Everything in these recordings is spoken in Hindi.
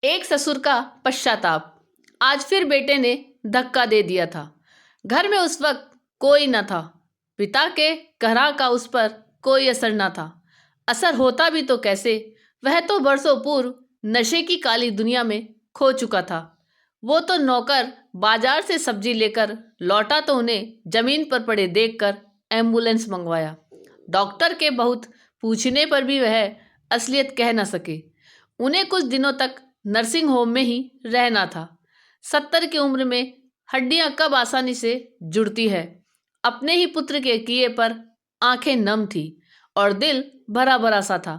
एक ससुर का पश्चाताप। आज फिर बेटे ने धक्का दे दिया था। घर में उस वक्त कोई न था। पिता के कहरा का उस पर कोई असर न था। असर होता भी तो कैसे, वह तो बरसों पूर्व नशे की काली दुनिया में खो चुका था। वो तो नौकर बाजार से सब्जी लेकर लौटा तो उन्हें जमीन पर पड़े देखकर एम्बुलेंस मंगवाया। डॉक्टर के बहुत पूछने पर भी वह असलियत कह न सके। उन्हें कुछ दिनों तक नर्सिंग होम में ही रहना था। 70 की उम्र में हड्डियां कब आसानी से जुड़ती है। अपने ही पुत्र के किए पर आंखें नम थी और दिल भरा भरा सा था।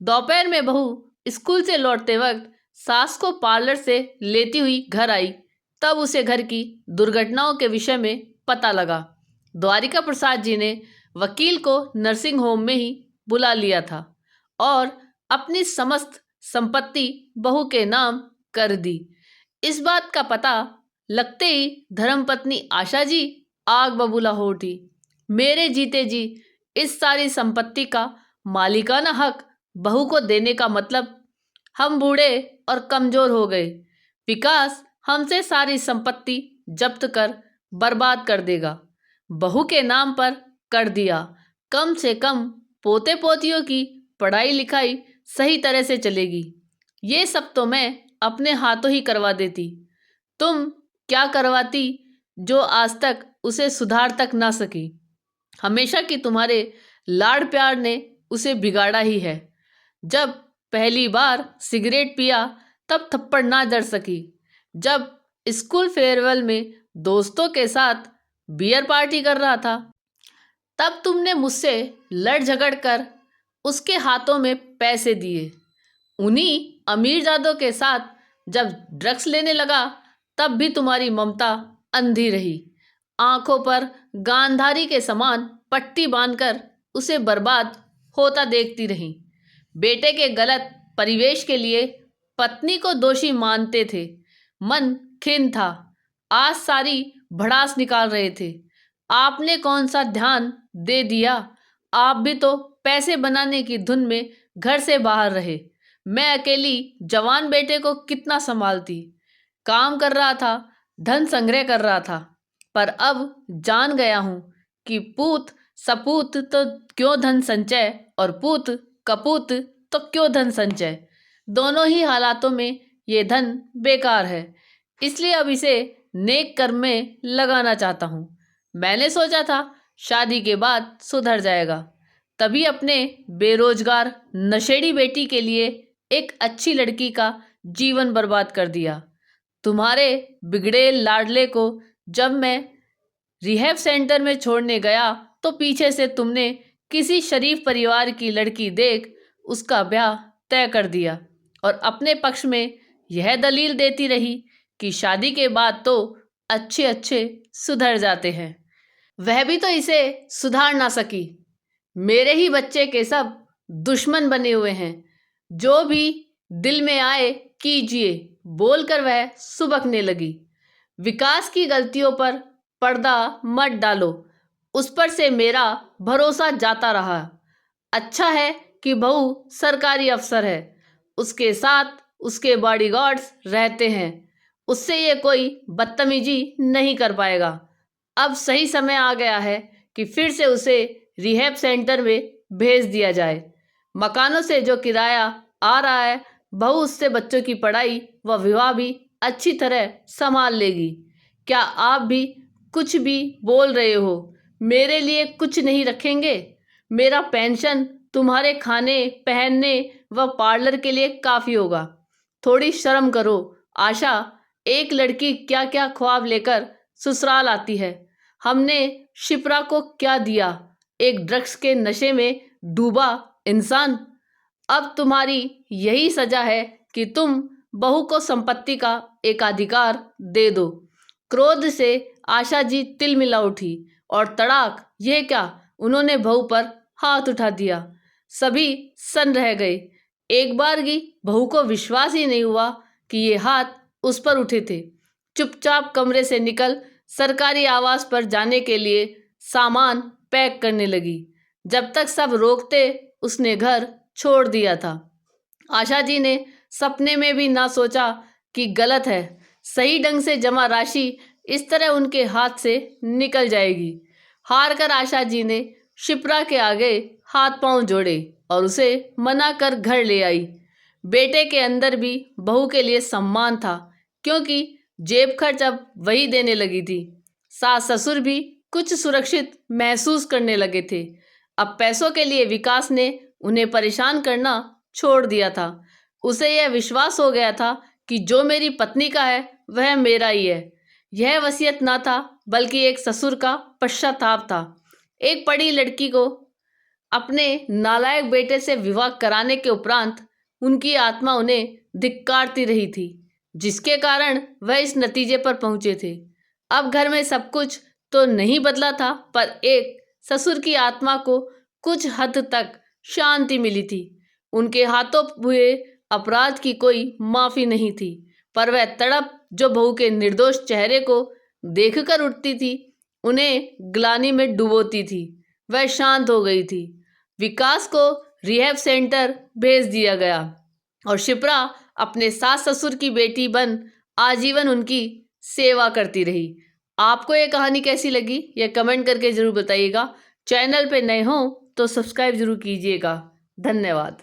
दोपहर में बहू स्कूल से लौटते वक्त सास को पार्लर से लेती हुई घर आई, तब उसे घर की दुर्घटनाओं के विषय में पता लगा। द्वारिका प्रसाद जी ने वकील को नर्सिंग होम में ही बुला लिया था और अपनी समस्त संपत्ति बहू के नाम कर दी। इस बात का पता लगते ही धर्मपत्नी आशा जी आग बबूला हो उठी। मेरे जीते जी इस सारी संपत्ति का मालिकाना हक बहू को देने का मतलब, हम बूढ़े और कमजोर हो गए। विकास हमसे सारी संपत्ति जब्त कर बर्बाद कर देगा। बहू के नाम पर कर दिया। कम से कम पोते पोतियों की पढ़ाई लिखाई सही तरह से चलेगी। ये सब तो मैं अपने हाथों ही करवा देती। तुम क्या करवाती जो आज तक उसे सुधार तक ना सकी। हमेशा की तुम्हारे लाड़ प्यार ने उसे बिगाड़ा ही है। जब पहली बार सिगरेट पिया तब थप्पड़ ना जड़ सकी। जब स्कूल फेयरवेल में दोस्तों के साथ बियर पार्टी कर रहा था, तब तुमने मुझसे लड़ झगड़ कर उसके हाथों में पैसे दिए। उन्हीं अमीरजादों के साथ जब ड्रग्स लेने लगा, तब भी तुम्हारी ममता अंधी रही। आंखों पर गांधारी के समान पट्टी बांधकर उसे बर्बाद होता देखती रही। बेटे के गलत परिवेश के लिए पत्नी को दोषी मानते थे। मन खिन्न था। आज सारी भड़ास निकाल रहे थे। आपने कौन सा ध्यान दे दिया। आप भी तो पैसे बनाने की धुन में घर से बाहर रहे। मैं अकेली जवान बेटे को कितना संभालती। काम कर रहा था, धन संग्रह कर रहा था, पर अब जान गया हूं कि पूत सपूत तो क्यों धन संचय और पूत कपूत तो क्यों धन संचय। दोनों ही हालातों में ये धन बेकार है। इसलिए अब इसे नेक कर्म में लगाना चाहता हूं। मैंने सोचा था शादी के बाद सुधर जाएगा, तभी अपने बेरोजगार नशेड़ी बेटी के लिए एक अच्छी लड़की का जीवन बर्बाद कर दिया। तुम्हारे बिगड़े लाडले को जब मैं रिहैब सेंटर में छोड़ने गया, तो पीछे से तुमने किसी शरीफ परिवार की लड़की देख उसका ब्याह तय कर दिया और अपने पक्ष में यह दलील देती रही कि शादी के बाद तो अच्छे अच्छे सुधर जाते हैं। वह भी तो इसे सुधार ना सकी। मेरे ही बच्चे के सब दुश्मन बने हुए हैं। जो भी दिल में आए कीजिए बोलकर वह सुबकने लगी। विकास की गलतियों पर पर्दा मत डालो। उस पर से मेरा भरोसा जाता रहा। अच्छा है कि बहू सरकारी अफसर है। उसके साथ उसके बॉडीगार्ड्स रहते हैं। उससे ये कोई बदतमीजी नहीं कर पाएगा। अब सही समय आ गया है कि फिर से उसे रिहैब सेंटर में भेज दिया जाए। मकानों से जो किराया आ रहा है, बहू उससे बच्चों की पढ़ाई व विवाह भी अच्छी तरह संभाल लेगी। क्या आप भी कुछ भी बोल रहे हो? मेरे लिए कुछ नहीं रखेंगे? मेरा पेंशन तुम्हारे खाने पहनने व पार्लर के लिए काफ़ी होगा। थोड़ी शर्म करो आशा। एक लड़की क्या क्या ख्वाब लेकर ससुराल आती है। हमने शिप्रा को क्या दिया? एक ड्रग्स के नशे में डूबा इंसान। अब तुम्हारी यही सजा है कि तुम बहू को संपत्ति का एकाधिकार दे दो। क्रोध से आशा जी तिलमिला उठी और तड़ाक, ये क्या! उन्होंने बहू पर हाथ उठा दिया। सभी सन्न रह गए। एक बार की बहू को विश्वास ही नहीं हुआ कि ये हाथ उस पर उठे थे। चुपचाप कमरे से निकल सरकारी आवास पर जाने के लिए सामान पैक करने लगी। जब तक सब रोकते उसने घर छोड़ दिया था। आशा जी ने सपने में भी ना सोचा कि गलत है, सही ढंग से जमा राशि इस तरह उनके हाथ से निकल जाएगी। हार कर आशा जी ने शिप्रा के आगे हाथ पांव जोड़े और उसे मना कर घर ले आई। बेटे के अंदर भी बहू के लिए सम्मान था, क्योंकि जेब खर्च अब वही देने लगी थी। सास ससुर भी कुछ सुरक्षित महसूस करने लगे थे। अब पैसों के लिए विकास ने उन्हें परेशान करना छोड़ दिया था। उसे यह विश्वास हो गया था कि जो मेरी पत्नी का है वह मेरा ही है। यह वसीयत ना था, बल्कि एक ससुर का पश्चाताप था। एक पढ़ी लड़की को अपने नालायक बेटे से विवाह कराने के उपरांत उनकी आत्मा उन्हें धिक्कारती रही थी, जिसके कारण वह इस नतीजे पर पहुंचे थे। अब घर में सब कुछ तो नहीं बदला था, पर एक ससुर की आत्मा को कुछ हद तक शांति मिली थी। उनके हाथों हुए अपराध की कोई माफी नहीं थी, पर वह तड़प जो बहू के निर्दोष चेहरे को देखकर उठती थी, उन्हें ग्लानि में डुबोती थी। वह शांत हो गई थी। विकास को रिहैब सेंटर भेज दिया गया और शिप्रा अपने सास ससुर की बेटी बन आजीवन उनकी सेवा करती रही। आपको ये कहानी कैसी लगी, यह कमेंट करके जरूर बताइएगा। चैनल पे नए हो तो सब्सक्राइब जरूर कीजिएगा। धन्यवाद।